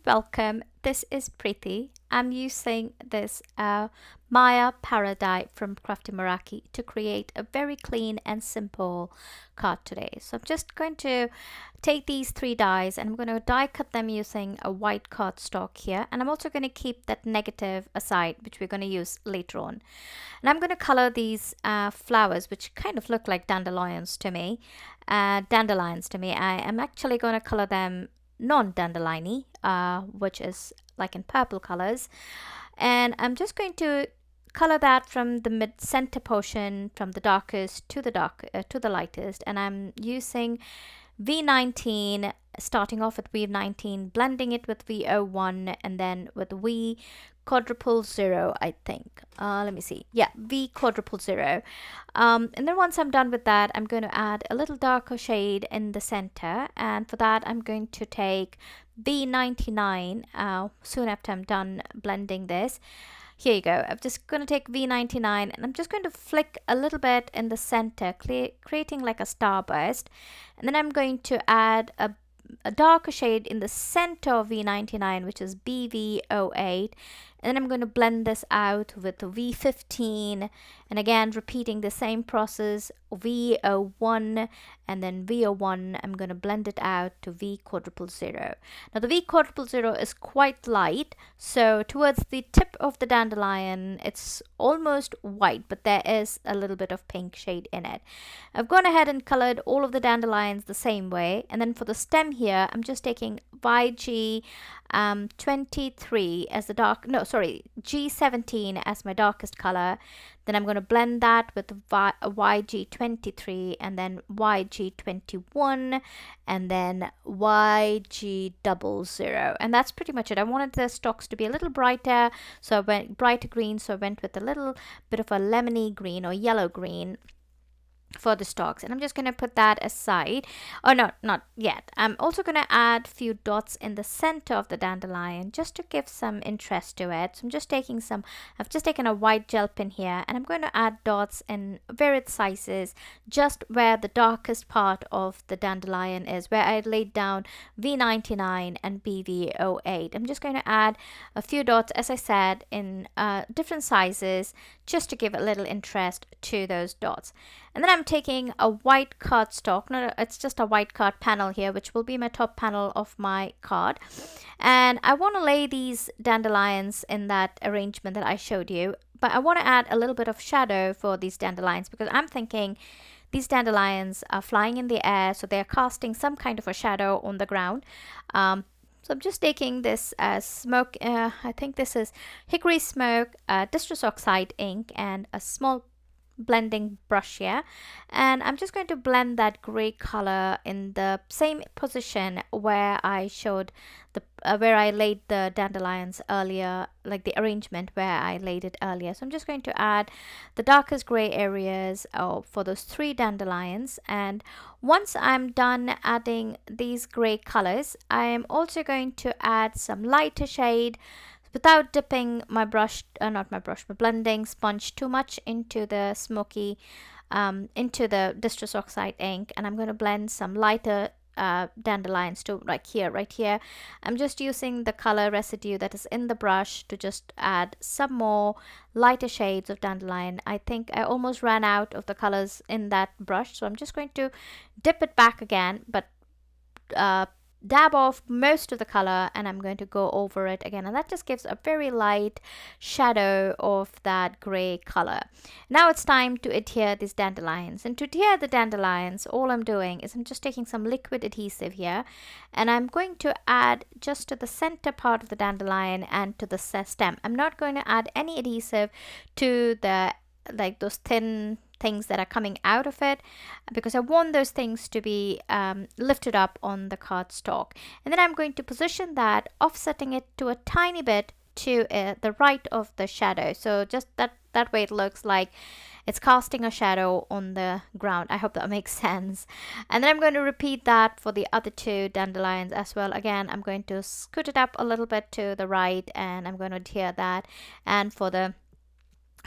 welcome. This is Preeti. I'm using this Maya Paradise from Crafty Meraki to create a very clean and simple card today. So I'm just going to take these three dies and I'm going to die cut them using a white cardstock here. And I'm also going to keep that negative aside, which we're going to use later on. And I'm going to color these flowers, which kind of look like dandelions to me. I am actually going to color them non-dandelion-y, which is like in purple colors, and I'm just going to color that from the mid center portion, from the darkest to the lightest, and I'm using V19, starting off with V19, blending it with V01, and then with V quadruple zero, I think. Let me see. Yeah, V quadruple zero. And then once I'm done with that, I'm going to add a little darker shade in the center. And for that, I'm going to take V99 soon after I'm done blending this. Here you go. I'm just going to take V99 and I'm just going to flick a little bit in the center, creating like a starburst. And then I'm going to add a darker shade in the center of V99, which is BV08. And then I'm going to blend this out with V15, and again repeating the same process, V01, and then V01. I'm going to blend it out to V quadruple zero. Now the V quadruple zero is quite light, so towards the tip of the dandelion it's almost white, but there is a little bit of pink shade in it. I've gone ahead and colored all of the dandelions the same way, and then for the stem here I'm just taking YG 23 as the G17 as my darkest color. Then I'm going to blend that with YG23 and then YG21 and then YG00. And that's pretty much it. I wanted the stalks to be a little brighter, so I went brighter green, so I went with a little bit of a lemony green or yellow green for the stalks, and I'm just going to put that aside. Oh no, not yet. I'm also going to add a few dots in the center of the dandelion just to give some interest to it. So I've just taken a white gel pen here and I'm going to add dots in various sizes just where the darkest part of the dandelion is, where I laid down V99 and BV08. I'm just going to add a few dots, as I said, in different sizes just to give a little interest to those dots. And then I'm taking a white cardstock, it's just a white card panel here, which will be my top panel of my card. And I want to lay these dandelions in that arrangement that I showed you, but I want to add a little bit of shadow for these dandelions because I'm thinking these dandelions are flying in the air, so they're casting some kind of a shadow on the ground. So I'm just taking this smoke, I think this is hickory smoke, distress oxide ink, and a small blending brush here, and I'm just going to blend that gray color in the same position where I showed the where I laid the dandelions earlier, like the arrangement where I laid it earlier. So I'm just going to add the darkest gray areas for those three dandelions, and once I'm done adding these gray colors, I am also going to add some lighter shade without dipping my blending sponge too much into the smoky, into the distress oxide ink, and I'm going to blend some lighter dandelions too, right here. I'm just using the color residue that is in the brush to just add some more lighter shades of dandelion. I think I almost ran out of the colors in that brush, so I'm just going to dip it back again, but dab off most of the color, and I'm going to go over it again, and that just gives a very light shadow of that gray color. Now it's time to adhere these dandelions, and to adhere the dandelions, all I'm doing is I'm just taking some liquid adhesive here, and I'm going to add just to the center part of the dandelion and to the stem. I'm not going to add any adhesive to the those thin things that are coming out of it, because I want those things to be lifted up on the cardstock. And then I'm going to position that, offsetting it to a tiny bit to the right of the shadow, so just that way it looks like it's casting a shadow on the ground. I hope that makes sense. And then I'm going to repeat that for the other two dandelions as well. Again, I'm going to scoot it up a little bit to the right, and I'm going to adhere that. And for the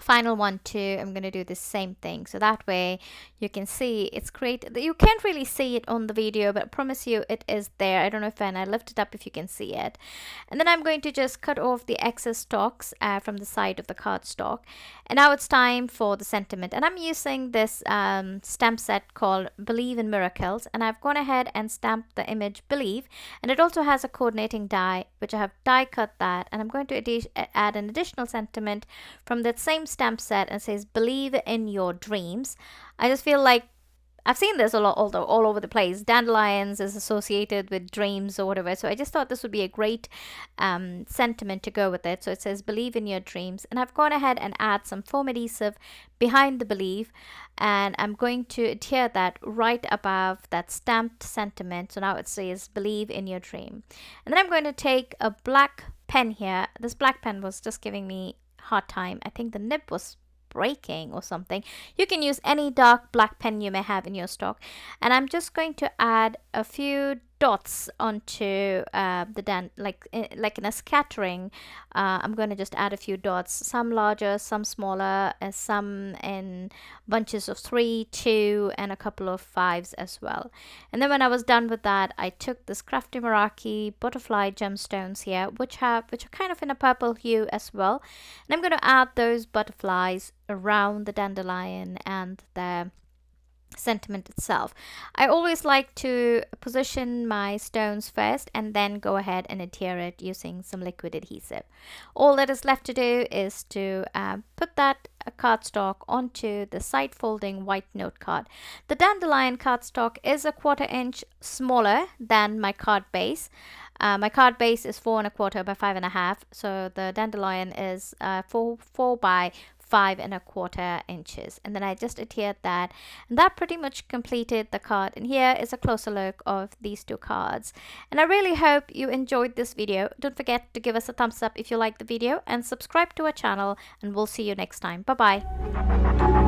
final one too, I'm going to do the same thing, so that way you can see it's great. You can't really see it on the video, but I promise you it is there. I don't know if when I lift it up if you can see it. And then I'm going to just cut off the excess stalks from the side of the cardstock. And now it's time for the sentiment, and I'm using this stamp set called Believe in Miracles, and I've gone ahead and stamped the image Believe, and it also has a coordinating die, which I have die cut that, and I'm going to add an additional sentiment from that same stamp set, and says believe in your dreams. I just feel like I've seen this a lot all over the place. Dandelions is associated with dreams or whatever, so I just thought this would be a great sentiment to go with it. So it says believe in your dreams, and I've gone ahead and add some foam adhesive behind the believe, and I'm going to adhere that right above that stamped sentiment. So now it says believe in your dream. And then I'm going to take a black pen here. This black pen was just giving me a hard time. I think the nib was breaking or something. You can use any dark black pen you may have in your stock, and I'm just going to add a few dots onto like in a scattering. I'm going to just add a few dots, some larger, some smaller, some in bunches of 3, 2, and a couple of 5s as well. And then when I was done with that, I took this Crafty Meraki butterfly gemstones here, which are kind of in a purple hue as well, and I'm going to add those butterflies around the dandelion and the sentiment itself. I always like to position my stones first and then go ahead and adhere it using some liquid adhesive. All that is left to do is to put that cardstock onto the side folding white note card. The dandelion cardstock is a 1/4 inch smaller than my card base. My card base is 4 1/4 by 5 1/2, so the dandelion is 4 by 5 1/4 inches, and then I just adhered that, and that pretty much completed the card. And here is a closer look of these two cards, and I really hope you enjoyed this video. Don't forget to give us a thumbs up if you like the video, and subscribe to our channel, and we'll see you next time. Bye bye.